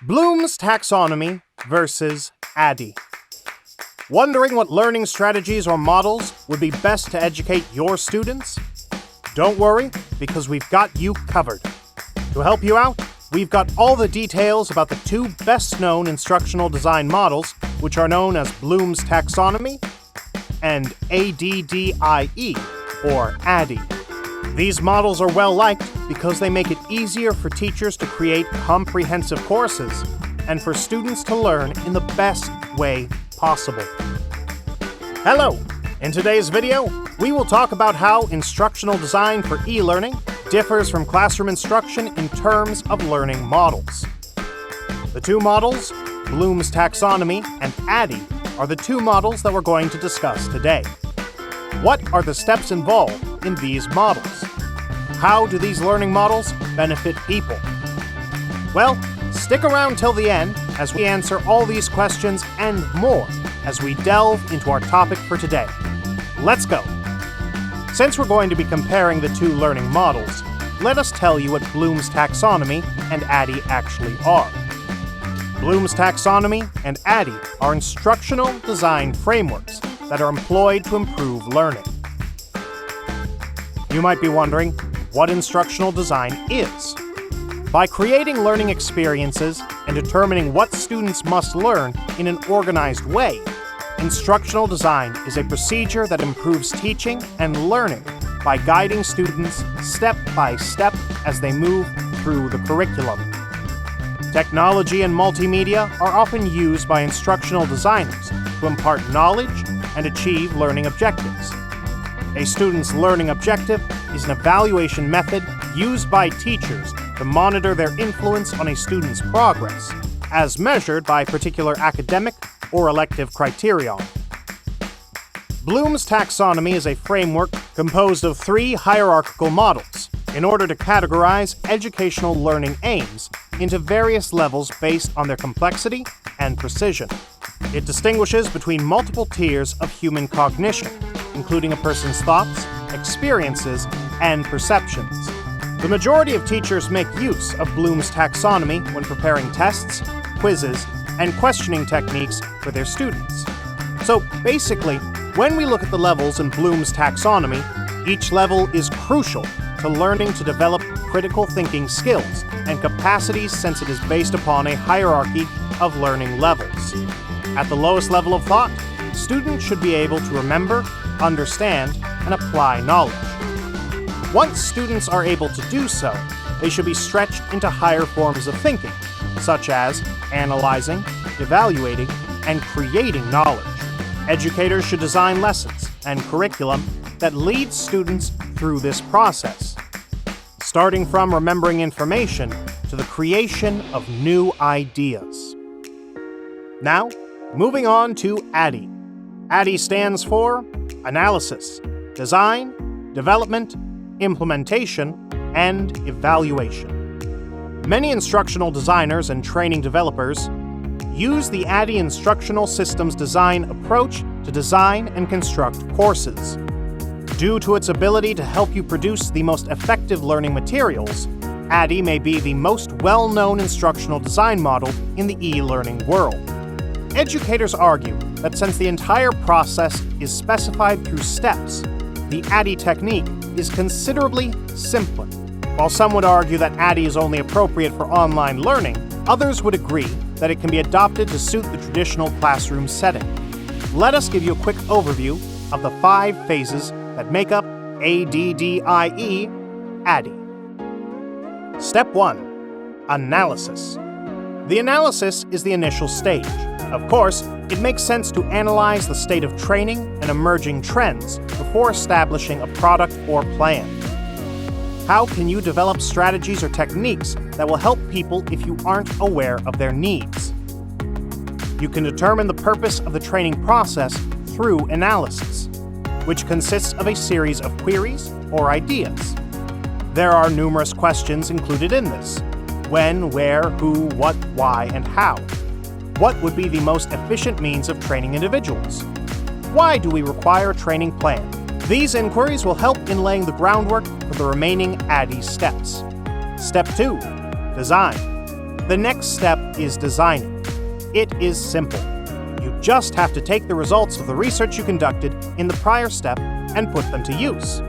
Bloom's Taxonomy versus Addie. Wondering what learning strategies or models would be best to educate your students? Don't worry, because we've got you covered. To help you out, we've got all the details about the two best-known instructional design models, which are known as Bloom's Taxonomy and ADDIE, or Addie. These models are well-liked because they make it easier for teachers to create comprehensive courses and for students to learn in the best way possible. Hello! In today's video, we will talk about how instructional design for e-learning differs from classroom instruction in terms of learning models. The two models, Bloom's Taxonomy and Addie, are the two models that we're going to discuss today. What are the steps involved in these models? How do these learning models benefit people? Well, stick around till the end as we answer all these questions and more as we delve into our topic for today. Let's go! Since we're going to be comparing the two learning models, let us tell you what Bloom's Taxonomy and Addie actually are. Bloom's Taxonomy and Addie are instructional design frameworks that are employed to improve learning. You might be wondering what instructional design is. By creating learning experiences and determining what students must learn in an organized way, instructional design is a procedure that improves teaching and learning by guiding students step by step as they move through the curriculum. Technology and multimedia are often used by instructional designers to impart knowledge and achieve learning objectives. A student's learning objective is an evaluation method used by teachers to monitor their influence on a student's progress, as measured by particular academic or elective criterion. Bloom's Taxonomy is a framework composed of three hierarchical models in order to categorize educational learning aims into various levels based on their complexity and precision. It distinguishes between multiple tiers of human cognition, including a person's thoughts, experiences, and perceptions. The majority of teachers make use of Bloom's Taxonomy when preparing tests, quizzes, and questioning techniques for their students. So basically, when we look at the levels in Bloom's Taxonomy, each level is crucial to learning to develop critical thinking skills and capacities since it is based upon a hierarchy of learning levels. At the lowest level of thought, students should be able to remember, understand, and apply knowledge. Once students are able to do so, they should be stretched into higher forms of thinking, such as analyzing, evaluating, and creating knowledge. Educators should design lessons and curriculum that lead students through this process, starting from remembering information to the creation of new ideas. Now, moving on to Addie. Addie stands for Analysis, Design, Development, Implementation, and Evaluation. Many instructional designers and training developers use the Addie instructional systems design approach to design and construct courses. Due to its ability to help you produce the most effective learning materials, Addie may be the most well-known instructional design model in the e-learning world. Educators argue that since the entire process is specified through steps, the Addie technique is considerably simpler. While some would argue that Addie is only appropriate for online learning, others would agree that it can be adopted to suit the traditional classroom setting. Let us give you a quick overview of the 5 phases that make up ADDIE, Addie. Step 1. Analysis. The analysis is the initial stage. Of course, it makes sense to analyze the state of training and emerging trends before establishing a product or plan. How can you develop strategies or techniques that will help people if you aren't aware of their needs? You can determine the purpose of the training process through analysis, which consists of a series of queries or ideas. There are numerous questions included in this: when, where, who, what, why, and how. What would be the most efficient means of training individuals? Why do we require a training plan? These inquiries will help in laying the groundwork for the remaining Addie steps. Step 2. Design. The next step is designing. It is simple. You just have to take the results of the research you conducted in the prior step and put them to use.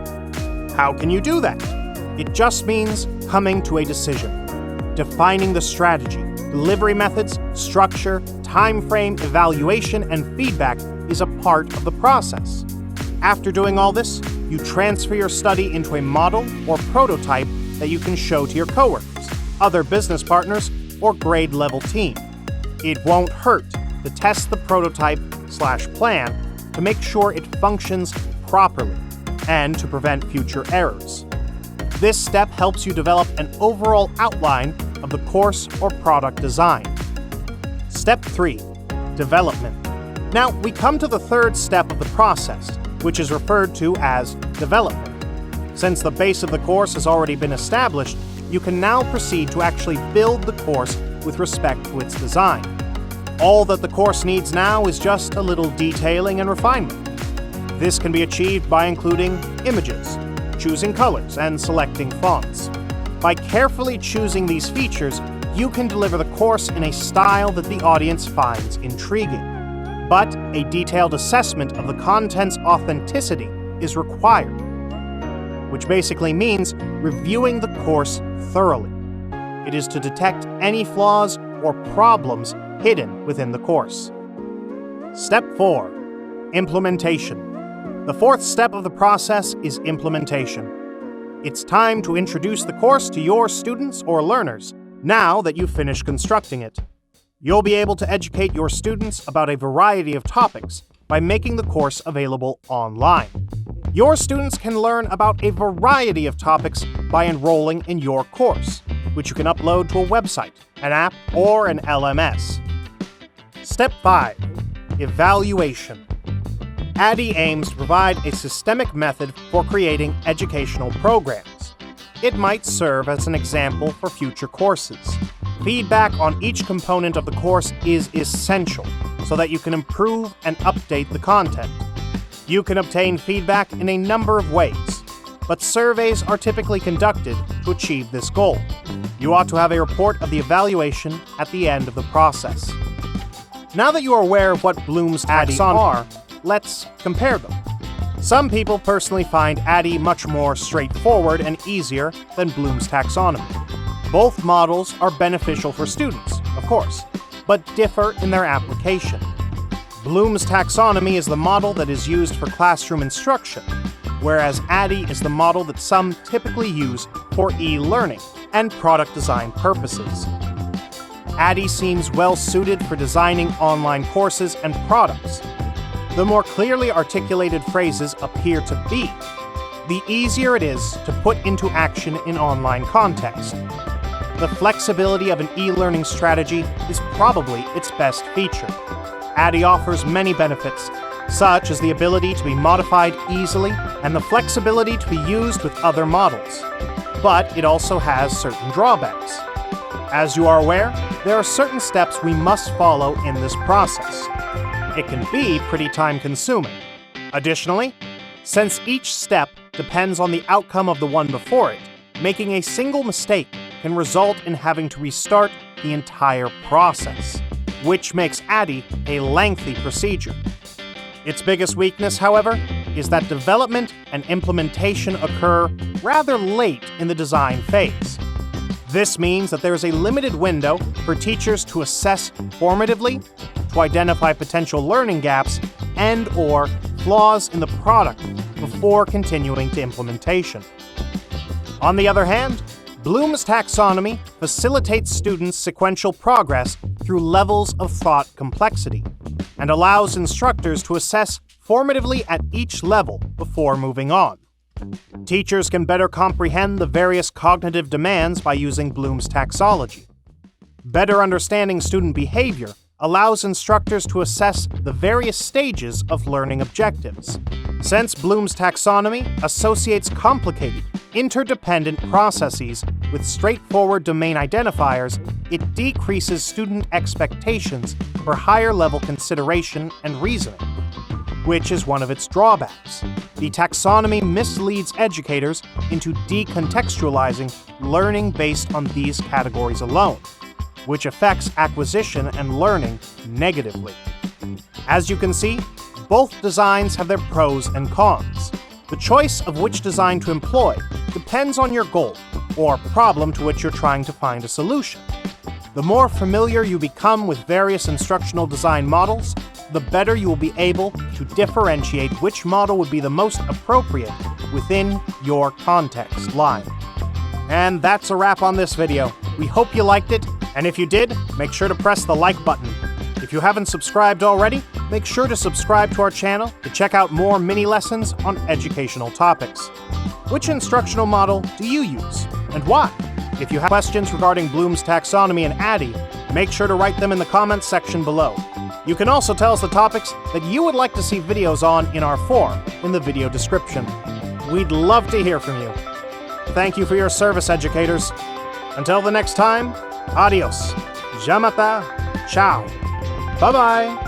How can you do that? It just means coming to a decision. Defining the strategy, delivery methods, structure, time frame, evaluation, and feedback is a part of the process. After doing all this, you transfer your study into a model or prototype that you can show to your coworkers, other business partners, or grade level team. It won't hurt to test the prototype/plan to make sure it functions properly and to prevent future errors. This step helps you develop an overall outline of the course or product design. Step 3. Development. Now, we come to the third step of the process, which is referred to as development. Since the base of the course has already been established, you can now proceed to actually build the course with respect to its design. All that the course needs now is just a little detailing and refinement. This can be achieved by including images, choosing colors, and selecting fonts. By carefully choosing these features, you can deliver the course in a style that the audience finds intriguing. But a detailed assessment of the content's authenticity is required, which basically means reviewing the course thoroughly. It is to detect any flaws or problems hidden within the course. Step 4. Implementation. The fourth step of the process is implementation. It's time to introduce the course to your students or learners now that you've finished constructing it. You'll be able to educate your students about a variety of topics by making the course available online. Your students can learn about a variety of topics by enrolling in your course, which you can upload to a website, an app, or an LMS. Step 5. Evaluation. Addie aims to provide a systemic method for creating educational programs. It might serve as an example for future courses. Feedback on each component of the course is essential so that you can improve and update the content. You can obtain feedback in a number of ways, but surveys are typically conducted to achieve this goal. You ought to have a report of the evaluation at the end of the process. Now that you are aware of what Bloom's taxonomy are, let's compare them. Some people personally find Addie much more straightforward and easier than Bloom's taxonomy. Both models are beneficial for students, of course, but differ in their application. Bloom's taxonomy is the model that is used for classroom instruction, whereas Addie is the model that some typically use for e-learning and product design purposes. Addie seems well suited for designing online courses and products. The more clearly articulated phrases appear to be, the easier it is to put into action in online context. The flexibility of an e-learning strategy is probably its best feature. Addie offers many benefits, such as the ability to be modified easily and the flexibility to be used with other models. But it also has certain drawbacks. As you are aware, there are certain steps we must follow in this process. It can be pretty time-consuming. Additionally, since each step depends on the outcome of the one before it, making a single mistake can result in having to restart the entire process, which makes Addie a lengthy procedure. Its biggest weakness, however, is that development and implementation occur rather late in the design phase. This means that there is a limited window for teachers to assess formatively, to identify potential learning gaps and/or flaws in the product before continuing to implementation. On the other hand, Bloom's taxonomy facilitates students' sequential progress through levels of thought complexity and allows instructors to assess formatively at each level before moving on. Teachers can better comprehend the various cognitive demands by using Bloom's taxonomy. Better understanding student behavior allows instructors to assess the various stages of learning objectives. Since Bloom's taxonomy associates complicated, interdependent processes with straightforward domain identifiers, it decreases student expectations for higher-level consideration and reasoning, which is one of its drawbacks. The taxonomy misleads educators into decontextualizing learning based on these categories alone, which affects acquisition and learning negatively. As you can see, both designs have their pros and cons. The choice of which design to employ depends on your goal or problem to which you're trying to find a solution. The more familiar you become with various instructional design models, the better you will be able to differentiate which model would be the most appropriate within your context line. And that's a wrap on this video. We hope you liked it, and if you did, make sure to press the like button. If you haven't subscribed already, make sure to subscribe to our channel to check out more mini lessons on educational topics. Which instructional model do you use, and why? If you have questions regarding Bloom's Taxonomy and Addie, make sure to write them in the comments section below. You can also tell us the topics that you would like to see videos on in our forum in the video description. We'd love to hear from you. Thank you for your service, educators. Until the next time, adios, jamata, ciao, bye-bye.